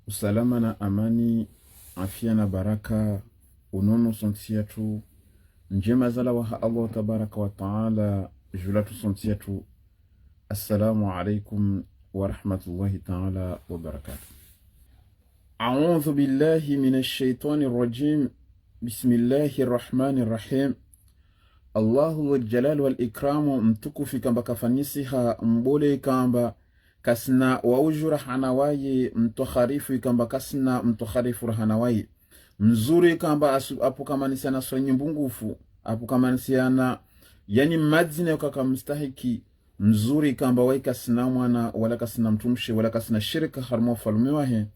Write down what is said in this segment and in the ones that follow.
Usalama na amani, afya na baraka unono sontia tu njema zala wa Allah tabaraka wa taala julatu sontia tu. Assalamu alaikum wa rahmatullahi taala wa barakatuh. A'udhu billahi minash shaitani rajim. Bismillahir rahmanir rahim. Allahu wal jalal wal ikramu mtukufi kamba kafanisiha mbole kamba kasna waujura hanawaye mtokharifu kamba kasna mtokharifu hanawaye mzuri kamba apukamanisiana sonyi mbungufu apukamanisiana yani madzina yokaka mstahiki mzuri kamba wai kasna mwana wala kasna mtumshi wala kasna shirika harmo falume wahe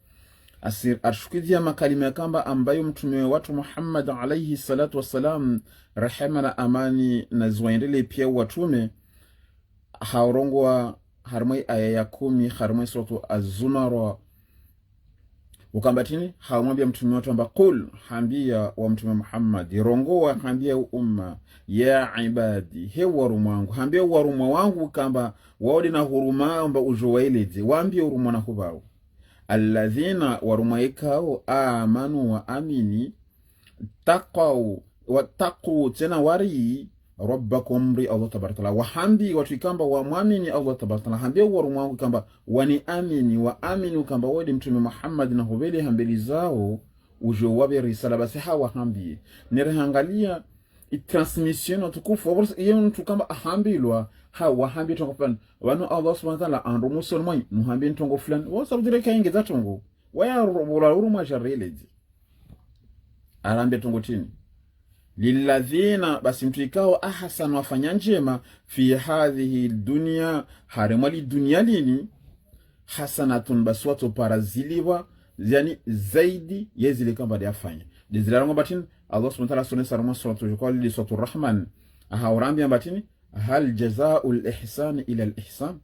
asir ashukidhia makalima kamba ambayo mtume watu Muhammad alayhi salatu wassalam rehema na amani na ziwaendele pia watume haurongwa harmai aya ya 10 harmai suratu Az-Zumar ukambatini haumwambia mtume watu amba qul hambia wa mtume Muhammad rongoa hambia umma ya ibadi he warumwangu hambia warumwa wangu kamba waodi na huruma amba ujowaileze waambie huruma na hubao alladhina warumaikao amanu wa amini taqaw wa taqu tena wari rabbakum ri Allah tabaraka wa hambi watu kamba wa muamini Allah tabaraka hambia warumwangu kamba wani amini wa aminu kamba wadi mtume Muhammad na hubeli hambeli zao ujo wabe risala basi hawa hambi nirehangalia transmission tukufu iyo mtu kamba ahambilwa hawa hambi tongo fulani wanu Allah subhanahu wa ta'ala anrumu solmai muhambi tongo fulani wasa direka ingeza tongo waya uruma jareleji arambe tongo tini lilladhina basi mtu ikao ahsan wafanya njema fi hadhihi dunya haremali dunya lini hasanatun basi watu paraziliwa yani zaidi yezile kamba de afanya dizilarongo batini Allah subhanahu wa ta'ala sunna sarama suratu qali li suratu rahman ahaurambi batini hal jazaa'ul ihsan ila al ihsan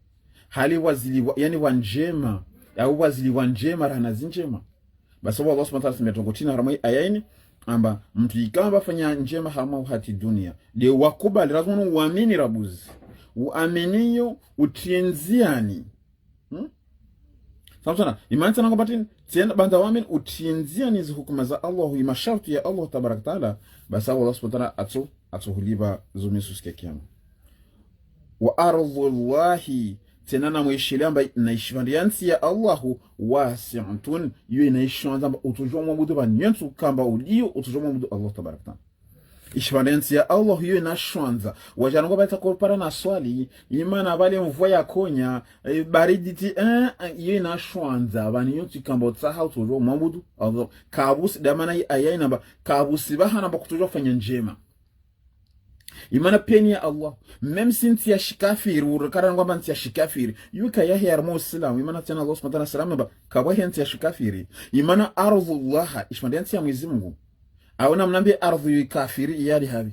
hali waziliwa yani wanjema au waziliwa njema rana zinjema basi Allah subhanahu wa ta'ala simetongotina haramai ayaini amba mtu ikamba fanya njema hama uhati dunia de wakubali lazima uamini rabuzi uaminiyo utienziani Samsona imani sana ngobati tena banda waamini utienziani zi hukuma za Allah imasharti ya Allah tabarak taala basa Allah subhanahu wa ta'ala atuhuliba zumisusike kiyama wa ardhullahi tena na mwishilamba na ishvandiansi ya Allahu wasi'atun yu inaishwanza utujua mwabudu banyentu kamba ulio utujua mwabudu Allah tabarak taala ishvandiansi ya Allah yu inashwanza wajango bata kopara na swali imana bale mvua ya konya bariditi yu inashwanza banyentu kamba utsaha utujua mwabudu Allah kabusi damana ayaina ba kabusi bahana ba kutujua fanya njema imana peni ya Allah mem sinti ya shikafiri urakara ngwa manti ya shikafiri yuka yahi ya muslim imana tena Allah subhanahu wa ta'ala ba kabwa henti ya shikafiri imana ardhullah ishmandanti ya Mwenyezi Mungu aona mnambie ardhu kafiri yali habi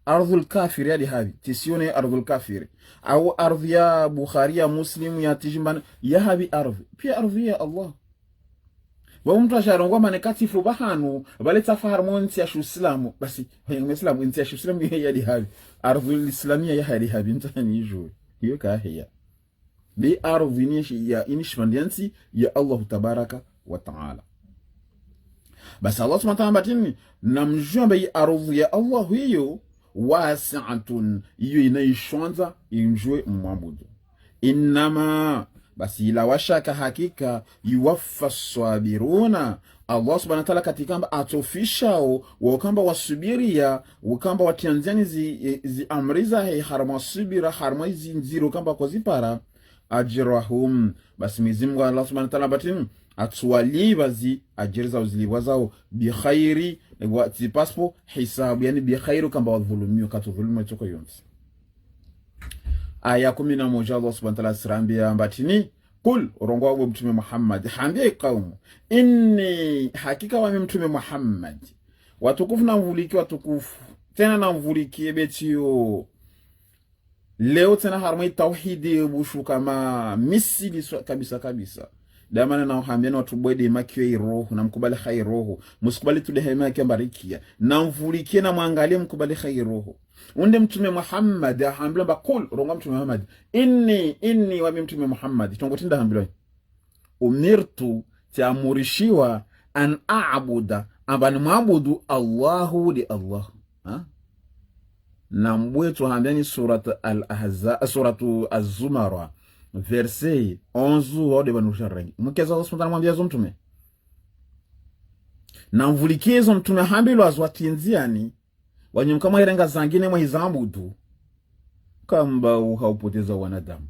ardhul kafiri yali habi tisione ardhul kafiri au ardhu ya Bukhari ya Muslim ya Tijman ya habi ardhu pia ardhu ya Allah wa mtu asharongwa manekatifu bahanu baleta harmonisi ya Islamu basi Muislamu inti ya Islamu yadi habi ardhul islamia ya hadi habi ntani hiyo hiyo kahia bi ardhini ya inishmandiansi ya Allah tabaraka wa taala basi Allah subhanahu wa ta'ala batini namjua bi ardhi ya Allah hiyo wasi'atun hiyo inaishwanza injue mwabudu inama basi ila washaka hakika yuwaffa sabiruna Allah subhanahu wa ta'ala katika atofishao wakamba wasubiria wakamba watianziani zi amriza harama subira harama hizi nziro kamba kwa zipara ajrahum basi mizimu Allah subhanahu wa ta'ala batini atuwaliba zi ajiriza uziliwa zao bi khairi wa tipaspo hisabu yani bi khairu kamba wadhulumiyo katudhulumiyo choko yonsi aya 11 Allah subhanahu wa ta'ala sirambia batini kul urongwa wa mtume Muhammad hambia kaumu inni hakika wa mtume Muhammad watukufu na mvuliki watukufu tena na mvuliki betio leo tena harmai tauhidi bushu kama misili kabisa kabisa damana na uhambia watu bwede makiwe roho na mkubali khai roho musikubali tudehema yake mbarikia na mvulikie na muangalie mkubali khai roho unde mtume Muhammad ahambila bakul ronga mtume Muhammad inni wa mtume Muhammad tongotinda hambila umirtu tiamurishiwa an a'buda ambani mwabudu Allahu di Allah. Na mbwetu hambiani suratu Az-Zumar verset 11 hode banusha rangi mkeza hospitali mwambia zo mtume na mvulikizo mtume hambilo azwatinziani wanyumkama herenga zangine mwa hizambudu kamba haupoteza wanadamu.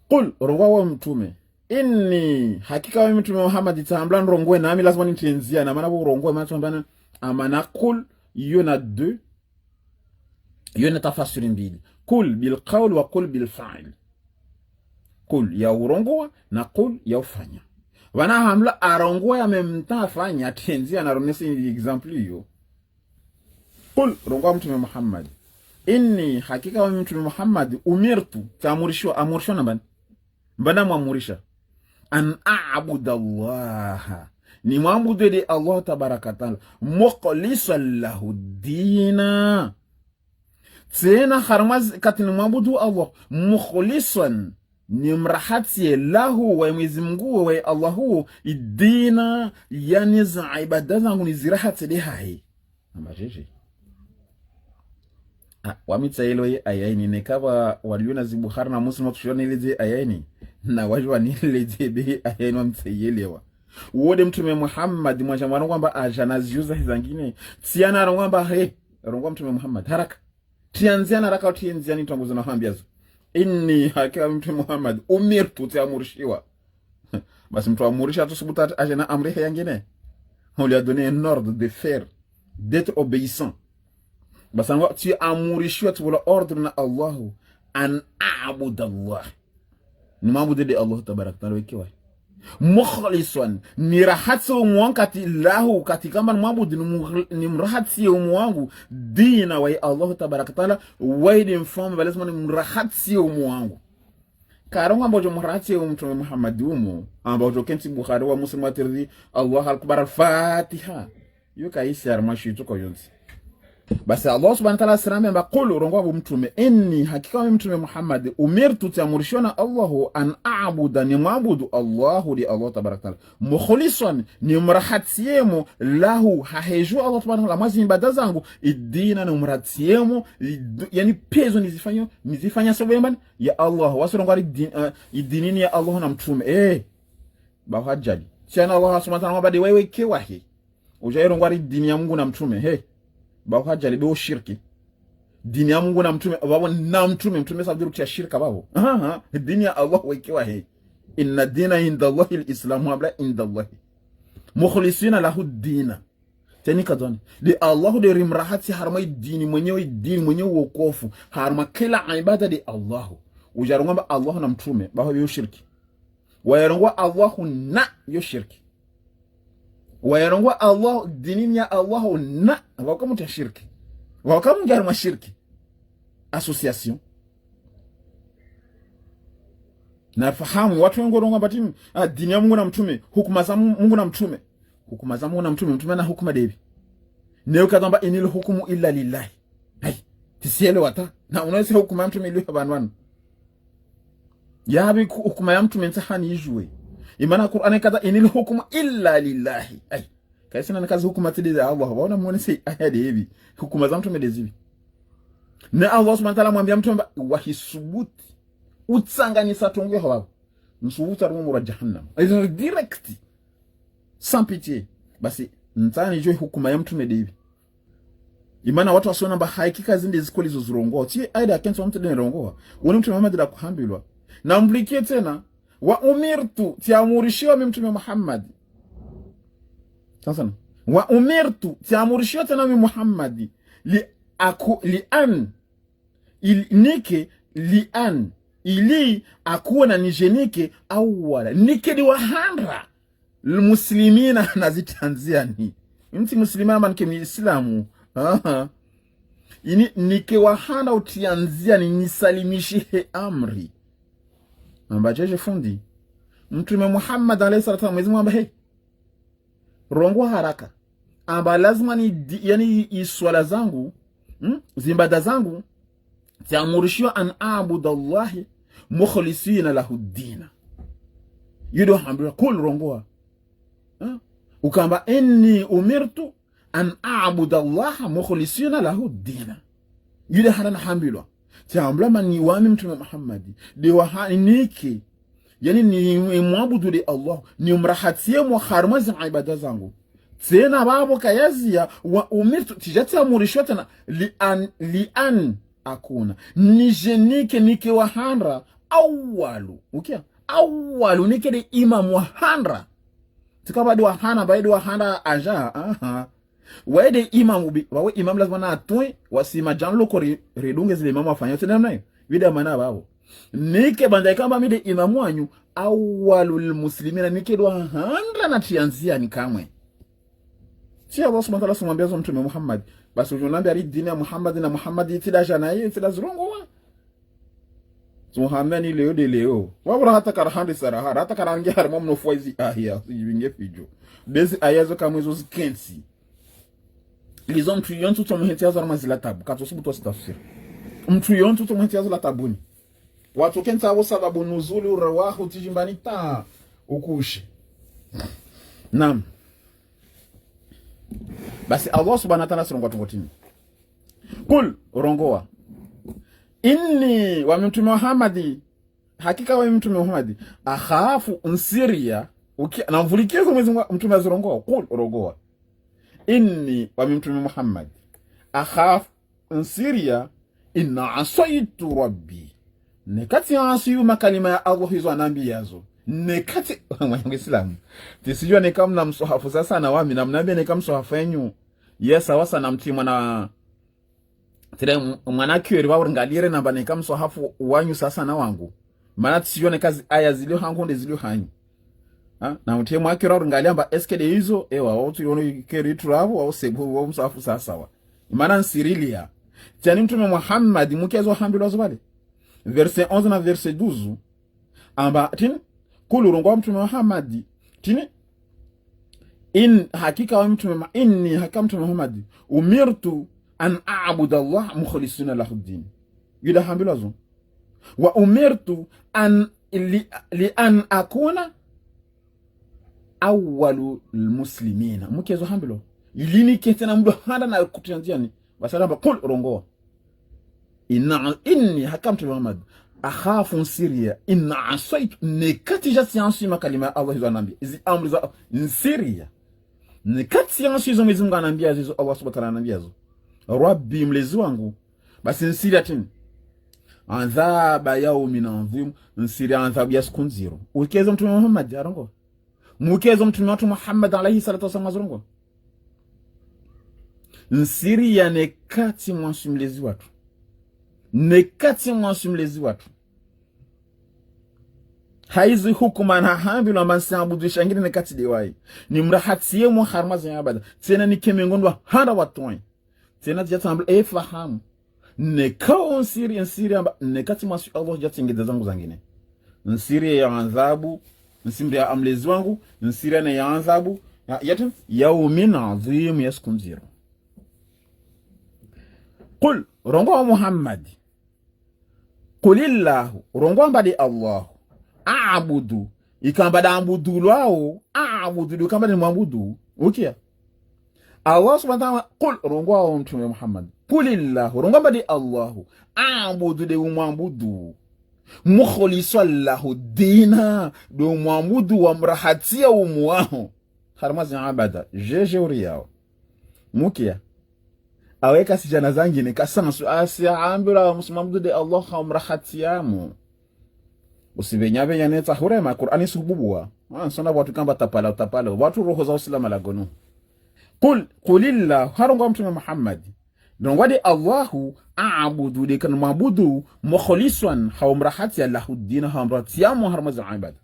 Qul ruwawa mtume inni hakika wa mtume Muhammad tambla nrongwe nami lazima nitenzia na maana urongwe maana amana qul yona 2 yona tafasiri mbili qul bil qawl wa qul bil fa'il. Qul ya urongwa na qul ya ufanya wana hamla arongwa amemtafanya tenzia na ronesi example hiyo. Qul rongwa mtume Muhammad inni hakika wa mtume Muhammad umirtu taamurishwa amurishwa na bana muamurisha an a'budu Allah ni muabudu de Allah tabaraka taala mukhlisan lahu dina tena harmaz katin muabudu Allah mukhlisan ni mrahati lahu wa Mwenyezi Mungu wa Allahu idina yani za ibada zangu ni zirahati de hai amajeje wamitsailo ye ayaini nekaba waliona zibukhari na Muslim kushona ile ayaini na wajua nile be ayaini wamtsayelewa wode mtume Muhammad mwachamwana kwamba ajanaziuza zingine tiana rongwamba rongwa mtume Muhammad haraka tianziana haraka tianziani tongozo na hambiazo inni hakika mtume Muhammad umirtu tiamurishiwa basi mtu amurisha tusubuta ajana amri yangine on lui a donné un ordre de faire d'être obéissant. Basangwa tu amurishiwa tubula ordre na Allahu an a'budu Allah ni maabudu de Allah tabaraka taala wekiwa mukhlisan ni rahati umwankati lahu katika kama maabudu ni mrahati umwangu dina wa Allah tabaraka taala waidi mfamo lazima ni mrahati umwangu karonga ambacho mrahati mtume Muhammad umo ambacho kenti Bukhari wa Muslim watirdi Allah akbar al-Fatiha yuka isar mashitu ko yonsi. Basi Allah subhanahu wa ta'ala sirame mba qulu rongwa mtume inni hakika mtume Muhammad umirtu tamurishona Allahu an a'budu ni maabudu Allahu li Allah tabaraka taala mukhlisan ni mrahatiyemo lahu haheju Allah subhanahu wa ta'ala mazi ibada zangu idina ni mrahatiyemo yani pezo nizifanya sababu ya Allah wasirongwa idinini ya Allah na mtume bahajali sana Allah subhanahu wa ta'ala badi wewe kewahi ujairongwa idini ya Mungu na mtume babo hajali be shirki dini ya Mungu na mtume babo na mtume sababu ya shirka babo dini ya Allah wekiwa inna dina inda Allah al-Islam wa la inda Allah mukhlisina lahu dina tani kadoni de Allah de rimrahati harma dini mwenyewe wokofu harma kila ibada de Allah ujarongwa Allah na mtume babo yo shirki wayarongwa Allah na yo shirki wayarongwa Allah dini ya Allah na wakamuta shirki wakamungarma shirki association na fahamu watu wengi wanaonga batimu dini ya Mungu na mtume hukuma za Mungu na mtume mtume na hukuma devi neo kadamba inil hukumu illa lillahi tisiele wata na unaweza hukuma ya mtume iliyo banwan yabi hukuma ya mtume ntahani ijue imana Qur'ani kada inil hukumu illa lillahi kaisina nakazi hukuma tidi ya Allah waona muone sei ayade hivi hukuma za mtume dezivi na Allah subhanahu wa ta'ala mwambia mtume wahisubuti utsanganyisa tonge hawa msubuta rumu wa jahannam direct sans pitié basi ntani jo hukuma ya mtume devi imana watu wasiona mba hakika zinde zikolizo zurongoa tie aida akenso mtu dene rongoa wani mtume Muhammad la kuhambilwa na mblikie tena wa umirtu tiamurishiwa mtume Muhammad sasa wa umirtu tiamurishiwa tena Muhammad ili akuwa nijenike awala nike di wahandra muslimina nazitanziani mti muslimina manke Muislamu ini nike wahanda utianziani nisalimishihe amri ambajeje fundi mtume Muhammad alayhi salatu wa sallam mwamba rongwa haraka amba lazima ni yani iswala zangu zimbada zangu tiamurishiwa an a'budu Allah mukhlisina lahu dina yudo hambira kul rongoa ukamba inni umirtu an a'budu Allah mukhlisina lahu dina yudo hanan hambilwa tiambla mani wami mtume Muhammadi de wahaniki yani ni muabudu li Allah ni mrahatie mu kharmazi ibada zangu tena babo kayazia wa umirtu tijati amurishwa tena li an akuna nijenike nike wahanra awalu ukia awalu nike de imam wahanra tikabadi wahana baidi wahana aja waede imam ubi wawe imam lazima na atwe wasima janlo ko redunge zile imam afanya tena nayo vida mana babo nike bandai kama mide imamu wanyu awalul muslimina nike do handra na tianzia ni kamwe si Allah subhanahu wa ta'ala sumwambia zo mtume Muhammad basi unamwambia ri dini ya Muhammad na Muhammad itidasha na yeye itidazrongo wa Muhammad ni leo de leo wabura hata karahandi sarahara hata karangia harimo mnofwaizi ahia sijinge fijo bezi ayazo kama hizo zikensi lizo mtu yontu tomuhetia zo mazila tabu katosubu to tafsiri mtu yontu tomuhetia zo la tabuni watu kenta wo sababu nuzulu rawahu tijimbani ta ukushi nam basi Allah subhanahu wa ta'ala songo tungotini kul rongoa inni wa mtume Muhammadi hakika wa mtume Muhammadi akhafu unsiria na mvulikie kwa mwezi mtume azirongoa kul rongoa inni wa mtume Muhammad akhafu unsiria inna asaitu rabbi nekati asiyu makalima ya Allah hizo anambiazo nekati Muislamu tisijua nekam na msohafu sasa na wami na mnambia nekam msohafu yenyu yesa wasa na mtima na tire mwana kyeri wa ngalire namba nekam msohafu wanyu sasa na wangu maana tisijua nekazi aya zilio hangu nde zilio hanyu na mtima mwa kyeri ngalia amba eske de hizo ewa watu yono keri turabo au sebu wa msohafu sasa wa maana nsirilia tani mtume Muhammad mukezo hambilwa zobale verset 11 na verset 12 amba tin kulurungwa mtume Muhammad tini in hakika wa mtume inni hakika mtume Muhammad umirtu an a'budu Allah mukhlisina lahu din yuda hambilazo wa umirtu an li an akuna awwalu almuslimina mukezo hambilo ilini ketena mdo handa na kutanziani basalamba kul rongoa inni hakika mtume Muhammad akhafu siria inna asaitu nekati jasiansu makalima Allah hizo anambia izi amri za siria nekati yansu hizo Mwenyezi Mungu anambia hizo Allah subhanahu wa ta'ala anambia hizo rabbi mlezi wangu basi nsiria tini adhaba yaumin adhim nsiria adhabu ya siku nziro ukezo mtume Muhammad arongo mukezo mtume watu Muhammad alayhi salatu wasallam arongo nsiria nekati mwansu mlezi watu nekati mwansu mlezi watu haizi hukuma na hambilu ambansi abudu shangini nekati dewai ni mrahatie mu harmazi ya abada tena ni kemengondwa handa watoi tena jata ambla efahamu nekao nsiri amba nekati mwansu Allah jata ingida zangu zangine nsiri ya adhabu nsiri ya amlezi wangu nsiri na ya adhabu yatu yaumin adhim yaskun zero qul rongo Muhammad kulillahu rongo mbadi Allah a'budu ikamba da ambudu lwao a'budu ikamba ni mwabudu ukia Allah subhanahu wa ta'ala qul rongo mtume Muhammad kulillahu rongo mbadi Allah a'budu de mwabudu mukhlisallahu dina do mwabudu wa mrahatia umwao harmazi abada jeje uriyao mukia aweka sijana zangine kasansu asia ambira musmamudu de Allah khamrahatiamu usibenyabe yaneta hurema Qur'ani sububwa sona watu kamba tapala watu roho za usalama la gonu qulillah harongo mtume Muhammad ndongwadi Allahu a'budu de kan mabudu mukhlisan khamrahati lahu din khamratiamu harmaz ibad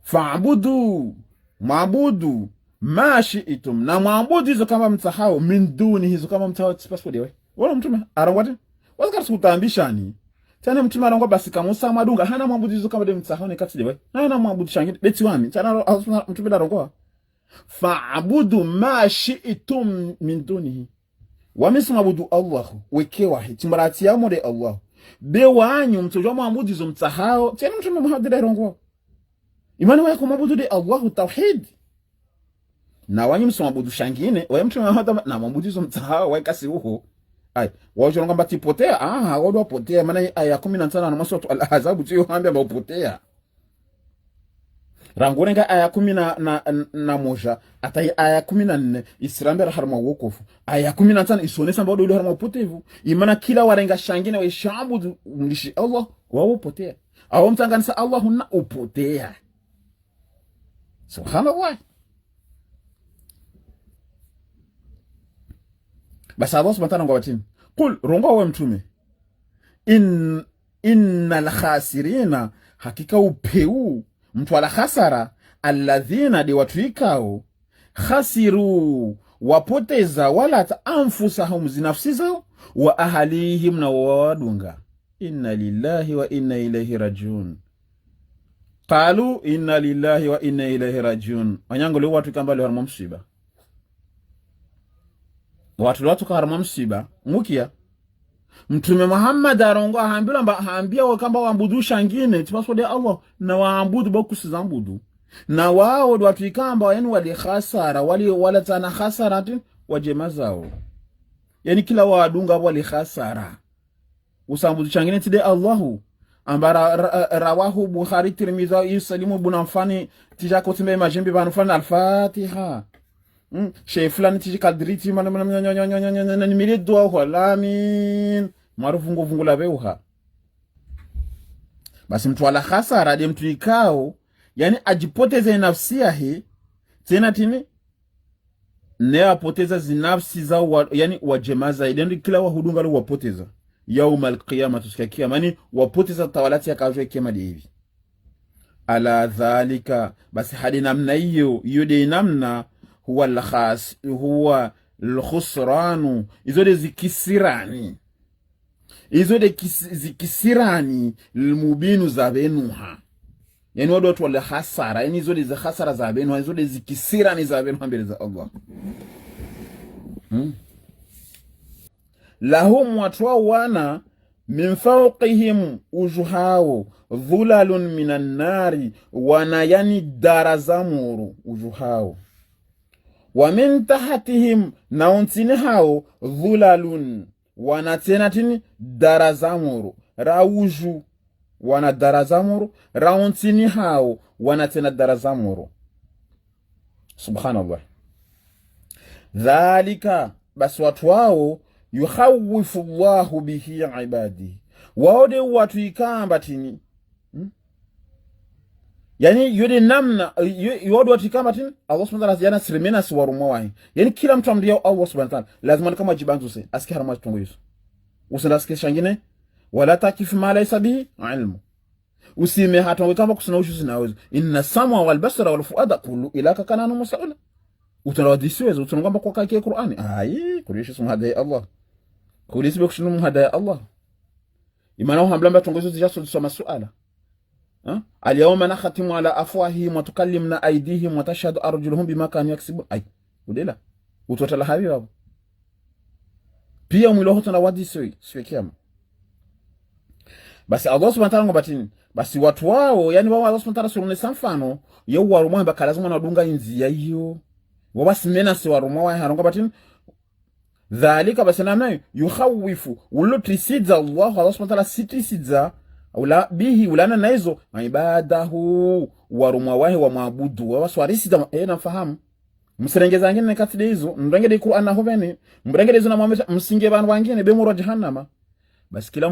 fa'budu mabudu ma shi'tum na maabudu hizo kama mtahao min duni hizo kama mtahao passport wewe wala mtume arangwati wazikar sutambishani tena mtume arangwa basi kama Musa madunga hana maabudu hizo kama de mtahao ne katide wewe hana maabudu shangiti beti wami tena mtume arangwa fa'budu ma shi'tum min dunihi wa mismabudu Allah wekewa hitimbarati ya mode Allah be wanyu mtojo maabudu hizo mtahao tena mtume Muhammad arangwa imani wa kumwabudu de Allahu tauhid na wanyi msomwabudu shangine wa mtu na mwabudu zo mtahao wa kasi uho ai wao ngamba tipotea wao potea maana aya 15 na mwanzo al-ahzab tu yohambia maupotea rangurenga aya 10 na moja atai aya 14 isirambera harma wokofu aya 15 isonesa mbado ile harma upotevu imana kila warenga shangine wa ishabudu mlishi Allah wao potea au mtanganisa Allah na upotea subhanallah. Basi Allah subhanahu wa ta'ala qul rongo wa mtume innal khasirina hakika upeu mtu ala khasara alladhina de watu ikao khasiru wapoteza wala anfusahum zinafsi zao wa ahalihim na wadunga inna lillahi wa inna ilayhi rajiun qalu inna lillahi wa inna ilayhi rajiun anyango le watu kamba le harma msiba watu harma msiba mukia mtume Muhammad arongo haambia wakamba waambudu shangine tipasode Allah na waambudu bokusi zambudu na wao watu ikamba yani wali khasara wala tana khasarati wajema zao yani kila wadunga wali khasara usambudu shangine tide Allahu ambara rawahu Bukhari Tirmidhi Salimu ibn Afani tijako timbe majembe banufana al-Fatiha Sheikh fulani tijikadriti mana nimile dua kwa lamin marufungu fungu la beuha basi mtu ala khasara de mtu ikao yani ajipoteze nafsi yake tena tini ne apoteza zinafsi zao yani wajemaza ndio kila wahudunga leo wapoteza yaum alqiyama tusikia mani wapoteza tawalati ya kazo kema hivi ala dhalika basi hadi namna hiyo de namna huwa al-khas huwa al-khusranu izode zikisirani zikisirani mubinu za benuha yani watu wale hasara yani izode za hasara za benuha izode zikisirani za benuha mbele za Allah lahum watu wana min fawqihim ujuhao dhulalun minan nari wana yani darazamuru ujuhao wa min tahatihim nauntini hao dhulalun wana tena tini darazamuru rauju wana darazamuru rauntini hao wana tena darazamuru subhanallah dhalika bas watu wao yuhawifu Allahu bihi ibadi wao de watu ikamba tini yani yode namna yode watu kama tin Allah subhanahu wa ta'ala yana sirmena siwarumo wahi yani kila mtu amdia Allah subhanahu wa ta'ala lazima kama jibantu se aski harama tungo yusu usenda aski shangine wala takif ma laysa bihi ilmu usime hata kama kusina ushu sinaweza inna sam'a wal basara wal fuada kullu ilaka kana musaula utawadisiweza utunongamba kwa kake Qur'ani kulisha sumhada Allah kulisi bekushinu muhada Allah imana hamblamba tungo yusu jaso soma suala اليوم نختم على أفواههم وتكلمنا أيديهم وتشهد أرجلهم بما كانوا يكسبون udela utotala habiba pia mwilo hoto na wadi siwe kiama basi Allah subhanahu wa ta'ala ngobatini basi watu wao yani wao Allah subhanahu wa ta'ala surune samfano yo warumwa bakalazima na dunga inzia hiyo wabasimena si warumwa wa haronga batini dhalika basi namna yuhawifu ulotisiza Allah subhanahu wa ta'ala sitisiza ula bihi ulana naizo ibadahu warumwa wahi wa maabudu wa waswarisi na fahamu msirengeza ngine nekatide hizo mrengede Qur'an naho bene mrengede hizo na Muhammad msinge bantu wangine be mu jahannama basi kila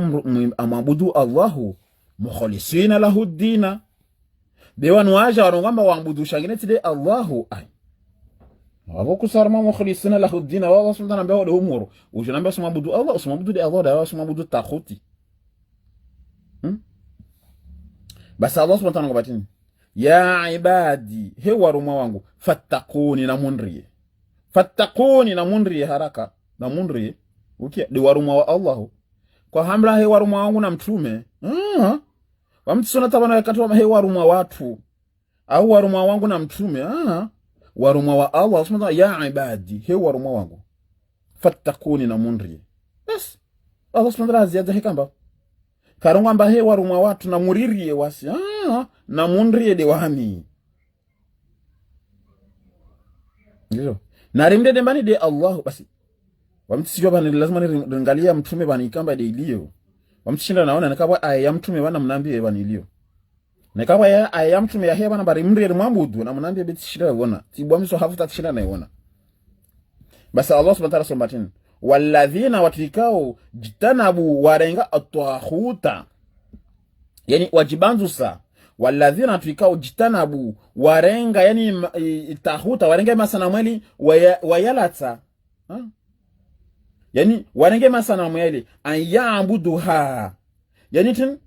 maabudu Allahu mukhlisina lahu dina be wanwaja warongamba waabudu shangine tide Allahu wabo kusarma mukhlisina lahu dina wa subhanahu wa ta'ala umuru ujinamba sumabudu Allah sumabudu de Allah da sumabudu takhuti basi Allah subhanahu wa ta'ala ngobatini ya ibadi he warumwa wangu fattaquni na munriye haraka na munriye ukia de warumwa wa Allah kwa hamla he warumwa wangu na mtume wamtisona tabana wakati wa he warumwa watu au warumwa wangu na mtume warumwa wa Allah subhanahu wa ta'ala ya ibadi he warumwa wangu fattaquni na munriye bas Allah subhanahu wa ta'ala ziada hekamba karongamba he warumwa watu na muririe wasi na mundri de wami ndio na rimde de mbani de Allah basi wamtisijua bani lazima niangalia mtume bani ikamba de ilio wamtishinda naona nikabwa aya mtume bana mnambie bani ilio nikabwa ya aya mtume ya heba na bari mri de mwabudu na mnambie bitishira wona tibwa miso hafuta tishira na wona basi Allah subhanahu wa ta'ala sombatin walladhina watikao jitanabu warenga atwahuta yani wajibanzusa walladhina watikao jitanabu warenga yani tahuta warenga masana mweli wayalata yani warenga masana mweli ayabuduha yani tin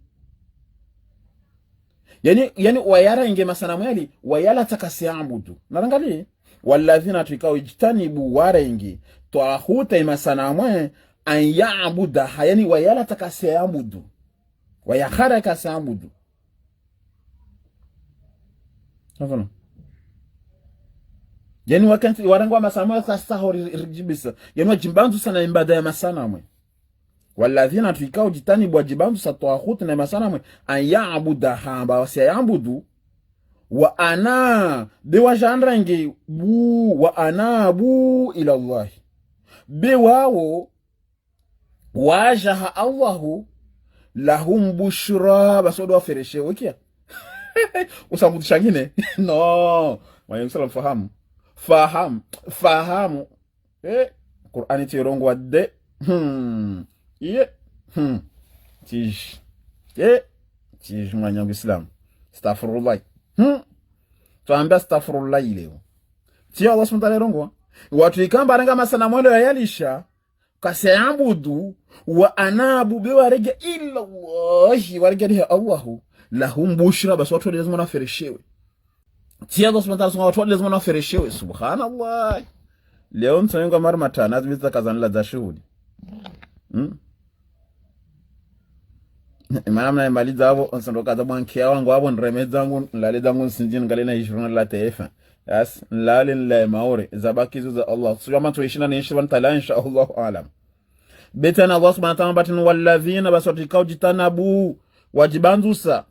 yani wayarenge masana mweli wayalata kasiabudu narangali walladhina watikao jitanibu warengi twahuta imasanamwe an ya'budaha yani wayala takasiabudu wayakhara kasiabudu afano yani wakanti warangwa masanamwe sasahori rijibisa yani wajimbanzu sana ibada ya masanamwe walladhina tukao jitani bwajibanzu sa twahuta na masanamwe an ya'budaha ba wasiabudu wa ana biwajandrangi bu wa ana bu ila Allah biwawo wajaha Allahu lahum bushra basodo wafereshe ukia usamudishangine no mwaye msalam fahamu Qur'ani tirongo wadde tish mwanya Islam astaghfirullah tuambia astaghfirullah leo tia Allah subhanahu wa ta'ala watu ikamba ranga masana mwendo ya yalisha kasayabudu wa anabu biwarege illa Allah warege Allahu lahum bushra bas watu lazima nafereshewe tia Allah subhanahu wa ta'ala watu lazima nafereshewe subhanallah leo mtanyonga mara matana azimiza kazanila za shuhudi imana mna imaliza hapo nsondoka za mwankia wangu hapo nremeza wangu nlale zangu sinjini ngalina 20 la taifa yes nlale nla maore zabakizo za Allah sujama tuishina ni 20 tala insha Allah alam betana Allah subhanahu wa ta'ala batin walladhina basatikao jitanabu wajibanzusa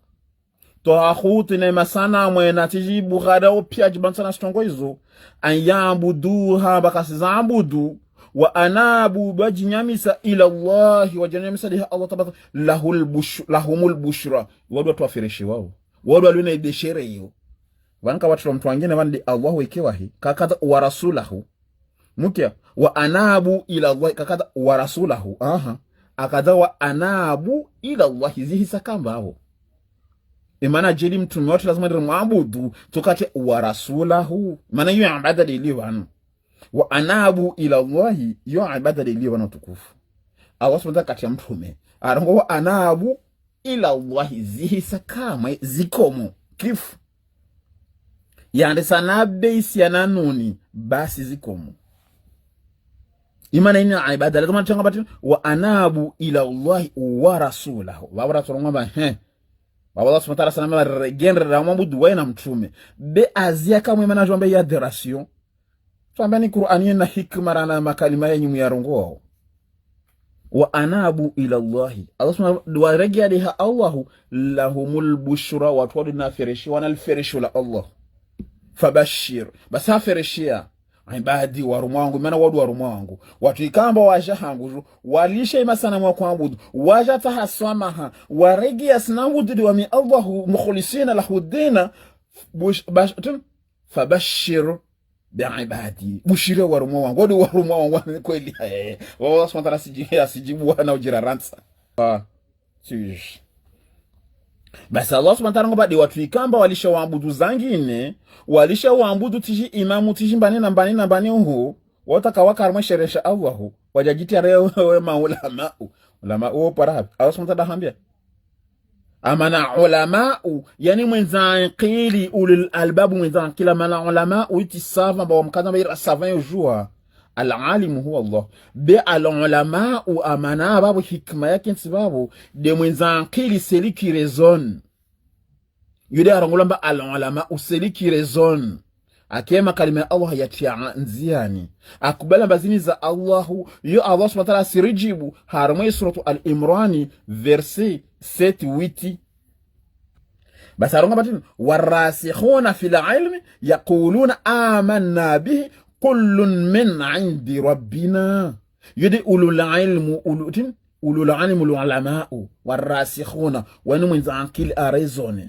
toahuti na masana mwena tijibu ghadao pia jibansana stongo hizo anyabuduha bakasizabudu wa anabu bajinyamisa ila Allah wajanyamisa liha Allah tabata lahumul bushra wadu watu wafireshi wao wadu waluna ideshere hiyo wanka watu wa mtu wangine wandi Allah wekewa hii kakata wa rasulahu mukia wa anabu ila Allah kakata wa rasulahu akada wa anabu ila Allah zihi sakamba hao imana jeli mtu watu lazima ndio maabudu tukate wa rasulahu maana hiyo ibada iliyo wa anabu ila Allah yo ibada iliyo wana tukufu Allah subhanahu kati ya mtume arongo wa anabu ila Allah zihi sakama zikomo kifu yande sana base ya nanuni basi zikomo imana ina ibada lazima tunga bati wa anabu ila Allah wa rasulahu babara turongo ba Allah subhanahu wa ta'ala sana regenre da mabudu wa na mtume be azia kama imana jombe ya adoration tuambia ni Qur'ani na hikma na makalima yenyu yarongo wa anabu ila Allah Allah subhanahu wa rejea liha Allah lahumul bushra wa tudna firishi wa nalfirishu la Allah fabashir basafirishia ibadi warumwangu maana wadu warumwangu watu ikamba wajahangu walisha imasana mwa kuabudu wajatahasamaha warejea sinabudu wa mi Allah mukhlisina lahu dina fabashir bi'ibadi bushira warumwa wangu wadu warumwa wangu kweli wao swantara sijibu wana ujiraransa tish basi Allah subhanahu wa ta'ala ngobadi watu ikamba walisha waabudu zangine walisha waabudu tiji imamu tiji mbani na mbani uhu wataka wakarma sheresha Allah wajajiti rewe maulama ulama para Allah subhanahu wa ta'ala hambia amana ulama yani mwenzanqili ulul albab mwenzanqila mana ulama itisava ba mkaza ba savant yojua alalim huwa Allah bi alulama amana babu hikma yake sababu de mwenzanqili seli qui raisonne yude arangulamba alulama useli qui raisonne akema kalima Allah yatia nziani akubala bazini za Allah yo Allah subhanahu wa ta'ala sirijibu harmai suratu al-imran verset 7-8 basi aronga batini warasikhuna fil ilmi yaquluna amanna bihi kullun min indi rabbina yudi ulul ilmu ulul ilmu ulamau warasikhuna wani mwenza ankili arezone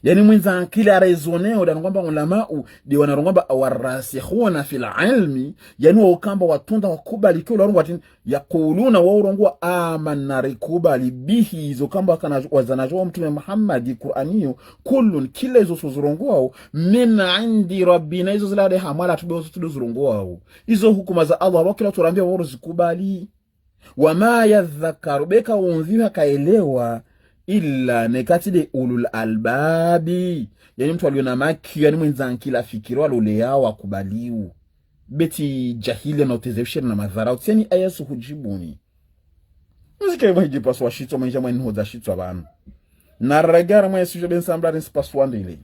yani mwenza ankili arezone odana kwamba ulamau di wanarongamba warasikhuna fil ilmi yani wakamba watunda wakubali kwa ularungu watini yakuluna waurongwa amanna rikubali bihi hizo kamba wazanajwa mtume Muhammadi Qur'aniyo kullun kila hizo suzurongwao min indi rabbina hizo zilade hamala tubeo tuduzurongwao hizo hukuma za Allah wakila turambia wao zikubali wama yadhakaru beka unziha kaelewa illa nekatide ulul albabi yani mtu aliona maki yani mwenzanki fikiro alole yao wakubaliu beti jahili na utezefshir na madharau tieni ayasu hujibuni muzika iwa hiji paswa shito mwenja mweni hoda shito abanu na regara mwenye sujo ben sambla rinsi paswa ndile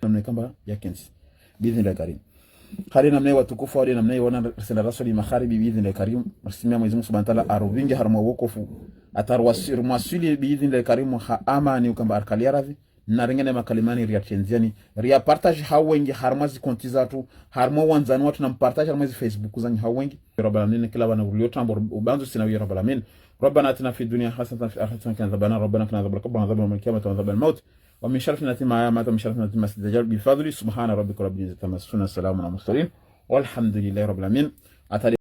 namne kamba ya kensi bidhin la karim khali namne watukufu wadi namne wana risala rasuli makharibi bidhin la karim marsimia mwezi Mungu subhanahu wa ta'ala arubingi harma wokofu atarwasir mwasili bidhin la karim amani ukamba arkali radhi na ringene makalimani ria tenziani ria partage hawengi harmazi konti zatu harmo wanzani watu na mpartage harmazi Facebook zanyi hawengi rabbana nini kila wana uliotambo ubanzo sinawi rabbana min rabbana atina fi dunya hasanatan fi akhirati hasanatan dhabana rabbana kana dhabal qabla dhabal yawm al-qiyamati wa dhabal maut wa min sharri natima ma min sharri natima sidajal bi fadli subhana rabbika rabbil izzati amma yasifun salamun ala mursalin walhamdulillahi rabbil alamin.